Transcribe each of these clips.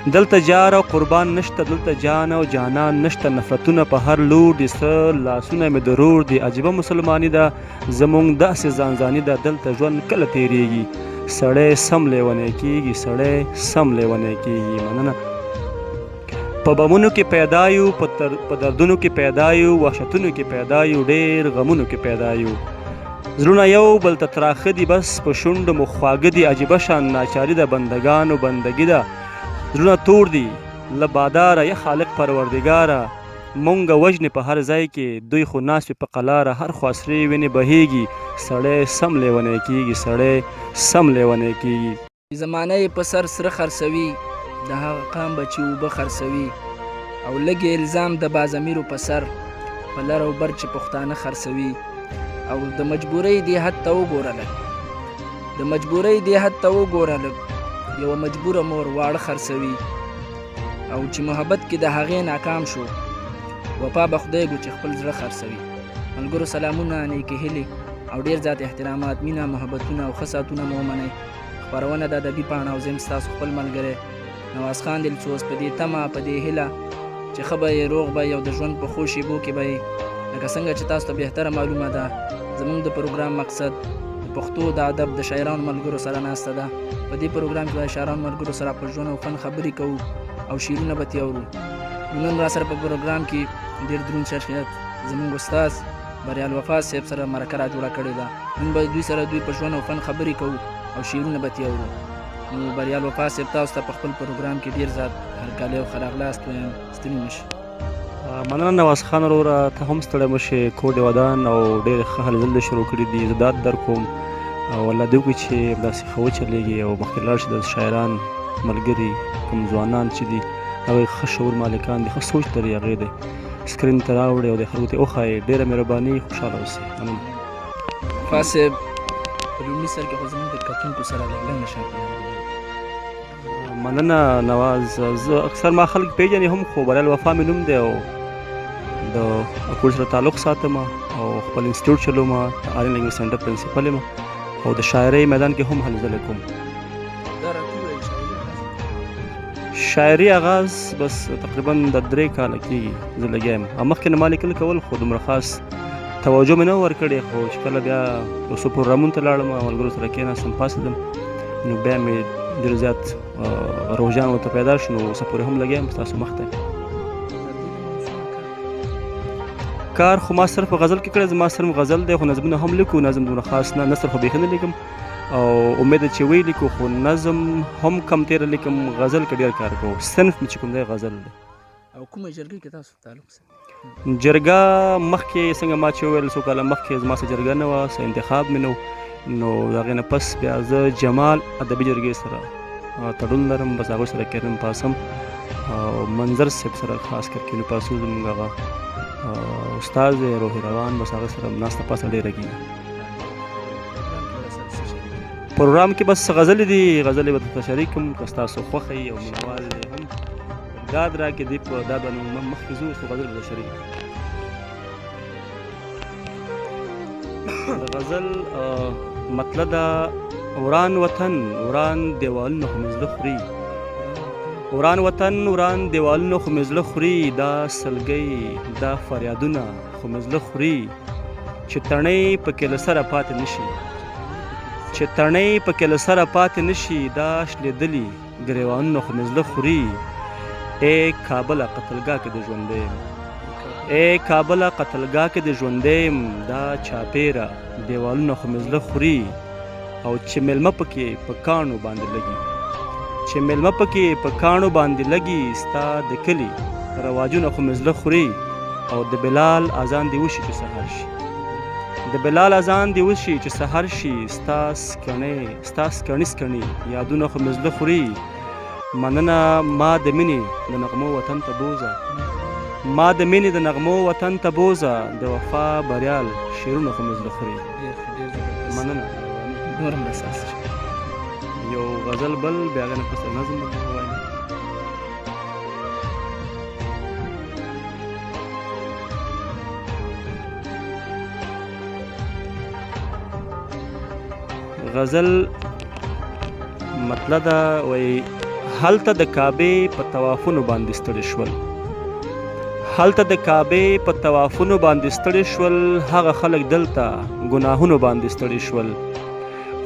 دلته جار او قربان نشته، دلته جان او جانان نشته، نفرتونه په هر لور دي، څه لاسونه مې د رور دي. عجیبه مسلماني ده زمونږ داسې ځانځاني ده، دلته ژوند کله تیریږي سړی سم لیونی کیږي، سړی سم لیونی کیږي. مننه. په بمونو کې پیدا یو، په دردونو کې پیدا یو، وحشتونو کې پیدا یو، ډېر غمونو کې پیدا یو. زړونه یو بل ته تراخه دي، بس په شونډو مو خواږه دي. عجیبه شان ناچاري ده، بندګانو بندګي ده. زړونه تور دي له باداره، یا خالق پروردګاره مونږه وژنې په هر ځای کې، دوی خو ناست وي په قلاره. هر خوا سرې وینې بهیږي، سړی سم لیونی کیږي، سړی سم لیونی کیږي. زمانه یې په سر سره خرڅوي، د هغه قام به چې اوبه خرڅوي، او لږ الزام د بازمیرو په سر، په لر او بر چې پښتانه خرڅوي. او د مجبورۍ دې حد ته وګوره لږ، د مجبورۍ دې حد ته وګوره لږ، یوه مجبوره مور واړه خرڅوي. او چې محبت کې د هغې ناکام شو، وفا به خدای ګو چې خپل زړه خرڅوي. ملګرو سلامونه، نیکې هیلې او ډېر زیات احترامات، مینه، محبتونه او ښه ساعتونه مو ومنئ. خپرونه د ادبي پاڼه او زه یم ستاسو خپل ملګری نواز خان دلسوز، په دې تمه، په دې هیله چې ښه به یې، روغ به یې، او د ژوند په ښو شېبو کې به یې. لکه څنګه چې تاسو ته بهتره معلومه ده، زموږ د پروګرام مقصد د پښتو د ادب د شاعرانو ملګرو سره ناسته ده. په دې پروګرام کې د شاعرانو ملګرو سره په ژوند او فن خبرې کوو او شعرونه به تیورو. نن را سره په پروګرام کې ډېر دروند شخصیت زموږ استاد بریال وفا صاحب سره مرکه را جوړه کړې ده. نن به دوی سره په ژوند او فن خبرې کوو او شعرونه به تیورو. نو بریال وفا صاحب تاسو ته په خپل پروګرام کې ډېر زیات هرکلی او ښه راغلاست وایم. ستړي مه شئ. مننه نواز خان وروره، ته هم ستړی مه شې. کور دې ودان او ډېر ښه هلې ځلې شروع کړي دي. زه داد در کوم او الله دې وکړي چې داسې ښه وچلېږي او مخکې لاړ شي. د شاعران ملګري کوم ځوانان چې دي هغوی ښه شعور مالکان دي، ښه سوچ لري، هغې دی سکرین ته راوړئ او د خلکو ته یې وښایئ. ډېره مهرباني، خوشحاله اوسئ. مننه. وفا صاحب په لومړي سر کې خو زموږ د کتونکو سره لږ نشه مننه نواز. زه اکثر ما خلک پیژنې هم، خو بریال وفا مې نوم دی او د کور سره تعلق ساتم او خپل انسټیټیوټ چلوم، آرین لینګویج سنټر پرنسپل یم او د شاعرۍ میدان کې هم هلې ځلې کوم. شاعري آغاز بس تقریبا د 3 کاله کېږي زه لګیا یم. مخکې نه ما لیکل کول، خو دومره خاص توجه مې نه ورکړې. خو چې کله بیا یو څو پروګرامونو ته لاړم، ملګرو سره کېناستم، پاڅېدم، نو بیا مې ډېر زیات روجان ورته پیدا شو. نو اوسه پورې هم لګیا یم ستاسو مخ ته. کار خو ما صرف غزل کې کړی، زما صرف غزل دی، خو نظمونه هم لیکو. نظم دومره خاص نه، نثر خو بیخي نه لیکم او امید ده چې وی لیکو، خو نظم هم کم تېره لیکم. غزل کې ډېر کار کوو. صنف مې چې کوم دی غزل دی. او کومه جرګې کې تاسو تعلق سره؟ جرګه مخکې څنګه ما چې وویل، څو کاله مخکې زما څه جرګه نه وه، څه انتخاب مې نه و. نو د هغې نه پس بیا زه جمال ادبي جرګې سره تړون لرم، بس هغوی سره کینم پاسم. او منظر صاحب سره خاص کر کینو پاسو، زموږ هغه استاد دی روحي روان، بس هغه سره ناسته پاسه ډېره کېږي. پروګرام کې بس غزلې دي، غزلې به درته شریکم که ستاسو خوښه وي او مینوال دی هم داد راکړي. دی په دا باندې مخکې ځو، څو غزل به درته شریک د غزل مطلب ده: وران وطن وران دیوالونه خو مې زړه خوري، وران وطن وران دیوالونه خو مې زړه خوري، دا سلګۍ دا فریادونه خو مې زړه خوري، چې تڼۍ پکې له سره پاتې نشي، چې تڼۍ پکې له سره پاتې نشي، دا شلېدلي ګریوانونه خو مې زړه خوري. ای کابله قتلګاه کې د ژوندی یم، ای کابله قتلګاه کې د ژوندی یم، دا چاپېره دیوالونه خو مې زړه خوري. او چې میلمه پکې په کاڼو باندې لګي، چې میلمه پکې په کاڼو باندې لګي، ستا د کلي رواجونه خو مې زړه خوري. او د بلال اذان دې وشي چې سهار شي، د بلال اذان دې وشي چې سهار شي، ستا سکڼي سکڼي یادونه خو مې زړه خوري. مننه ما د مینې د نغمو وطن ته بوزه، ما د مینې د نغمو وطن ته بوزه، د وفا بریال شعرونه خو مې زړه خوري. مننه. نور هم اساس یو غزل بل بیا هغه نه پس نظم ووایم. غزل مطلب ده وایي هلته د کعبې په طوافونو باندې ستړي شول هلته د کعبې په طوافونو باندې ستړي شول هغه خلک دلته ګناهونو باندې ستړي شول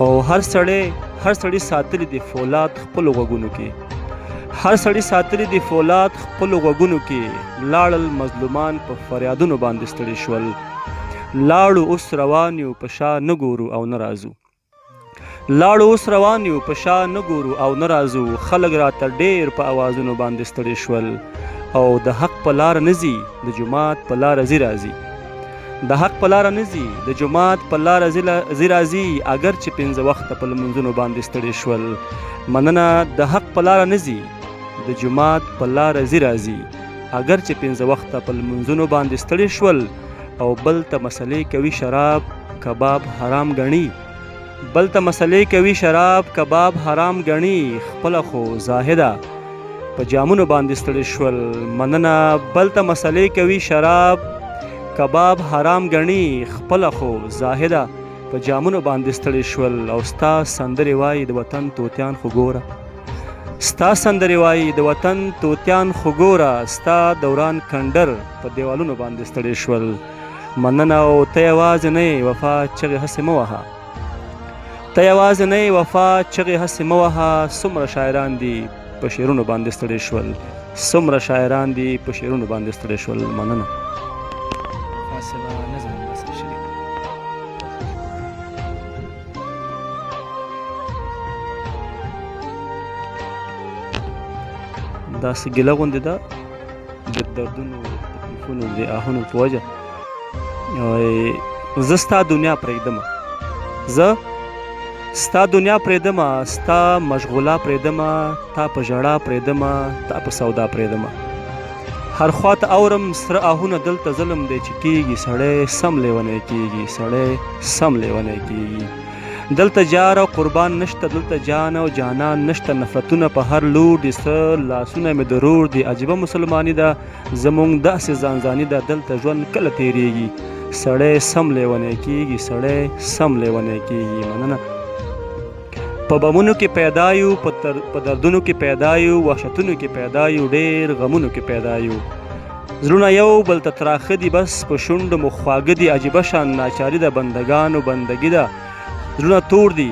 او هر سړی ساتلی دی فولاد خپلو غوږونو کې هر سړی ساتلی دی فولاد خپلو غوږونو کې لاړل مظلومان په فریادونو باندې ستړي شول لاړو اوس روان یو په شا نه ګورو او نه راځو لاړو اوس روان یو په شا نه ګورو او نه راځو خلک راته ډېر په اوازونو باندې ستړي شول او د حق په لاره نه ځي د جومات په لاره ځي راځي د حق په لاره نه ځي د جومات په لاره ځي راځي اگر چې پنځه وخته په لمونځونو باندې ستړي شول مننه د حق په لاره نه ځي د جومات په لاره ځي راځي اگر چې پنځه وخته په لمونځونو باندې ستړي شول او بل ته مسلې کوي شراب کباب حرام ګڼي بل ته مسلې کوي شراب کباب حرام ګڼي خپله خو زاهده په جامونو باندې ستړي شول مننه بل ته مسلې کوي شراب کباب حرام ګڼي خپله خو زاهده په جامونو باندې ستړي شول او ستا سندرې وایي د وطن توتیان خو ګوره ستا سندرې وایي د وطن توتیان خو ګوره ستا دوران کندر په دیوالونو باندې ستړي شول مننه او ته یوازې نه یې وفا چغې هسې مه وهه ته یوازې نه یې وفا چغې هسې مه وهه څومره شاعران دي په شعرونو باندې ستړي شول څومره شاعران دي په شعرونو باندې ستړي شول مننه داسې ګیله غوندې ده د دردونو تکلیفونو د آهونو په وجه زه ستا دنیا پرېږدمه زه ستا دنیا پرېږدمه ستا مشغولا پرېږدمه تا په ژړا پرېږدمه تا په سودا پرېږدمه هر خواته اورم سره آهونه دلته ظلم دی چې کېږي سړی سم لیونی کېږي سړی سم لیونی کېږي دلته جار او قربان نشته دلته جان او جانان نشته نفرتونه په هر لور دي څه لاسونه مې د رور دي عجیبه مسلماني ده زموږ داسې ځانځاني ده دلته ژوند کله تېرېږي سړی سم لیونی کېږي سړی سم لیونی کېږي مننه په بمونو کې پیدا یو په دردونو کې پیدا یو وحشتونو کې پیدا یو ډېر غمونو کې پیدا یو زړونه یو بل ته تراخه دي بس په شونډو مو خواږه دي عجیبه شان ناچاري ده بندګانو بندګي ده زړونه تور دي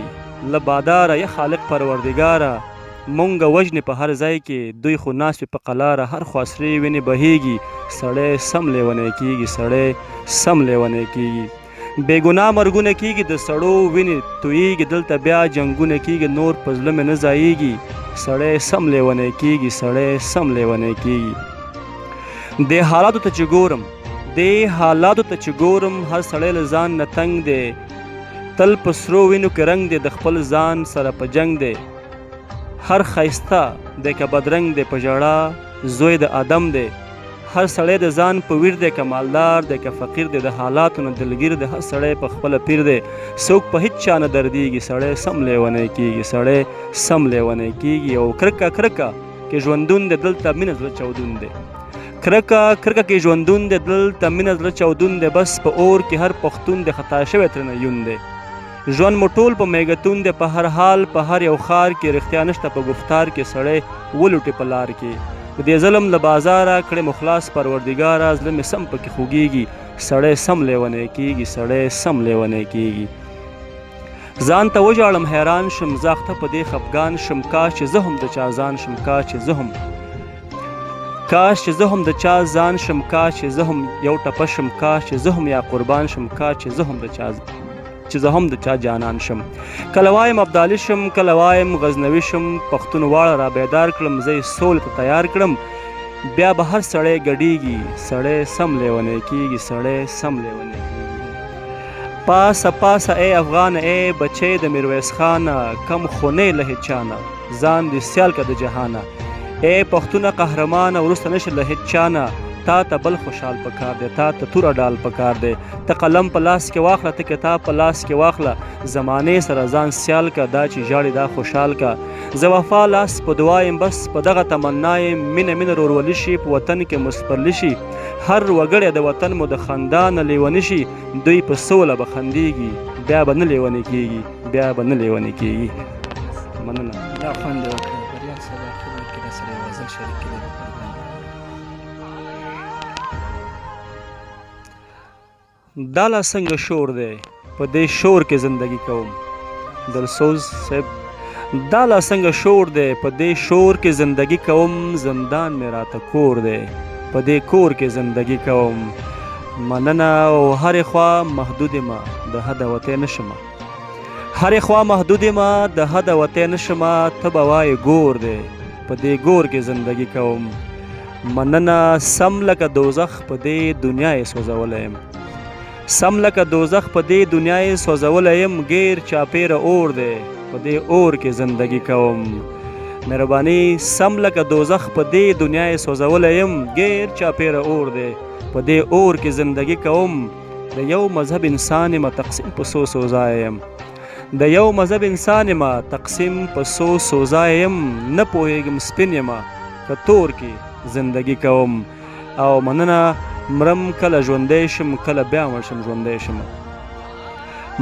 له باداره یا خالق پروردګاره مونږه وژنې په هر ځای کې دوی خو ناست وي په قلاره هر خوا سرې وینې بهیږي سړی سم لیونی کېږي سړی سم لیونی کېږي بېګناه مرګونه کېږي د سړو وینې تویېږي دلته بیا جنګونه کېږي نور په زړه مې نه ځایېږي سړی سم لیونی کېږي سړی سم لیونی کېږي دې حالاتو ته چې ګورم هر سړی له ځان نه تنګ دی تل په سرو وینو کې رنګ دی د خپل ځان سره په جنګ دی هر ښایسته دی که بدرنګ دی په ژړا زوی د آدم دی هر سړی د ځان په ویر دی که مالدار دی که فقیر دی د حالاتو نه دلګیر دی هر سړی په خپله پیر دی څوک په هیڅ چا نه دردیږي سړی سم لیونی کېږي سړی سم لیونی کېږي او کرکه کې ژوندون دی دلته مینه زړه چودون دی کرکه کې ژوندون دی دلته مینه زړه چودون دی بس په اور کې هر پښتون دی خطا شوی ترنه یون دی ژوند مو ټول په میګتون دی په هر حال په هر یو ښار کې رښتیا نشته په گفتار کې سړی ولوټي په لار کې د دې ظلم له بازاره کړې مو خلاص پروردګاره زړه مې سم پکې خوږېږي سړی سم لیونی کېږي سړی سم لیونی کېږي ځان ته وژاړم حیران شم زه اخته په دې خفګان شم کاش چې زه هم د چا ځان شم کاش چې زه هم د چا ځان شم کاش چې زه هم یو ټپه شم کاش چې زه هم یا قربان شم کاش چې زه هم د چا جانان شم کله وایم ابدالي شم کله وایم غزنوي شم پښتون واړه را بیدار کړم زه یې سولې ته تیار کړم بیا به هر سړی ګډېږي سړی سم لیونی کېږي سړی سم لیونی کېږي پاسه ای افغان ای بچی د میرویس خانه کم خو نه له هېچ چا نه ځان دې سیال که د جهانه ای پښتونه قهرمانه وروسته نشي له هېچ چا نه تا ته بل خوشحال پکار دی تا ته توره ډال پکار دی ته قلم په لاس کې واخله ته کتاب په لاس کې واخله زمانې سره ځان سیال که دا چې ژاړي دا خوشحال که زه وفا لاس په دعا یم بس په دغه تمنا یم مینه رورولي شي په وطن کې مو سپرلي شي هر وګړی د وطن مو د خندا نه لیوني شي دوی په سوله به خندېږي بیا به نه لیوني کېږي مننه دا خوند یې وکړه غزل شریک کړی په پروګرام کې. دا لا څنګه شور دی په دې شور کې زندگی کوم. دلسوز صاحب دا لا څنګه شور دی په دې شور کې زندگی کوم. زندان مې راته کور دی په دې کور کې زندگی کوم. مننه او هرې خوا محدود ما د حده وتی نشمه. هرې خوا محدود ما د حده وتی نشمه. ته به وایې ګور دی په دې ګور کې زندگی کوم. مننه سم لکه دوزخ په دې دنیا یې سوځولی یم. سم لکه دوزخ په دې دنیا یې سوځولی یم. غیر چاپیره اور دی په دې اور کې زندگی کوم. مهرباني سم لکه دوزخ په دې دنیا یې سوځولی یم. غیر چاپیره اور دی په دې اور کې زندگی کوم. د یو مذهب انسان یم تقسیم په څو سوځای یم. د یو مذهب انسان یم تقسیم په څو سوځای یم. نه پوهېږم سپین یم که تور کې زندگی کوم. او مننه مرم کله ژوندی شم کله بیا مړ شم ژوندی شم.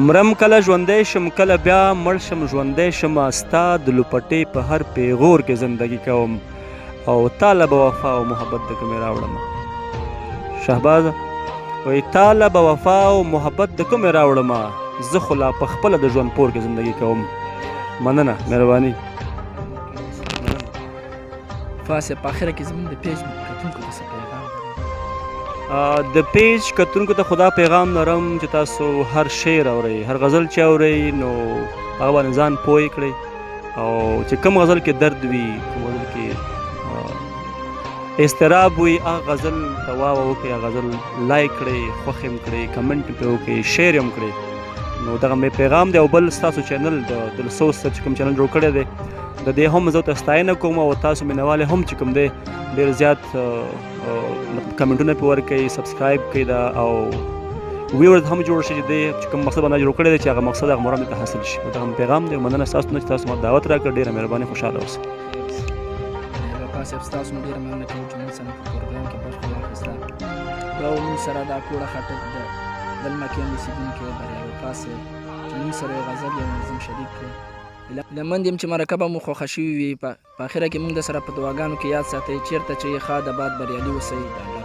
مرم کله ژوندی شم کله بیا مړ شم ژوندی شم. ستا د لوپټې په هر پیغور کې زندگی کوم. او تاله به وفا او محبت د کومې راوړم. شهبازه وایي تاله به وفا او محبت د کومې راوړم. زه خو لا په خپله د ژوند پور کې زندگی کوم. مننه مهرباني. فاسه په اخره کې زموږ د پیج کتونکو ته څه پیغام لرئ؟ د پیج کتونکو ته خدا پیغام لرم چې تاسو هر شعر اورئ هر غزل چې اورئ نو هغه باندې ځان پوه کړئ. او چې کوم غزل کې درد وي کوم غزل کې استراب وي هغه غزل ته واوه وکړئ. هغه غزل لایک کړئ خوښ یې کړئ کمنټ پرې وکړئ شیر یې هم کړئ. نو دغه مې پیغام دی. او بل ستاسو چینل د دلسوز صاحب چې کوم چینل جوړ کړی دی د دې هم زه ورته ستاینه کوم. او تاسو مینهوال هم چې کوم دی ډېر زیات کمنټونه پرې ورکوئ سبسکرایب کوئ دا او ویورز هم جوړ شي چې دی چې کوم مقصد باندې جوړ کړی دی چې هغه مقصد هغه مرام ته حاصل شي. دغه پیغام دی. مننه ستاسو نه چې تاسو ما دعوت راکړ. ډېره مهرباني خوشحاله اوسئ. وفا صاحب ستاسو نه ډېره مننه کوم چې موږ سره په پروګرام کې برخه واخیسته. دا موږ سره دا کوړه خټک د دلمه کې اوسېدونکی بریا وفا صاحب چې موږ سره یې غزل یو نظم شریک کړو. هیلهمند یم چې مرکه مو خوښه شوې وي. په اخره کې موږ د سره په دعاګانو کې یاد ساتئ چېرته چې یې ښاد آباد بریالي اوسئ. د الله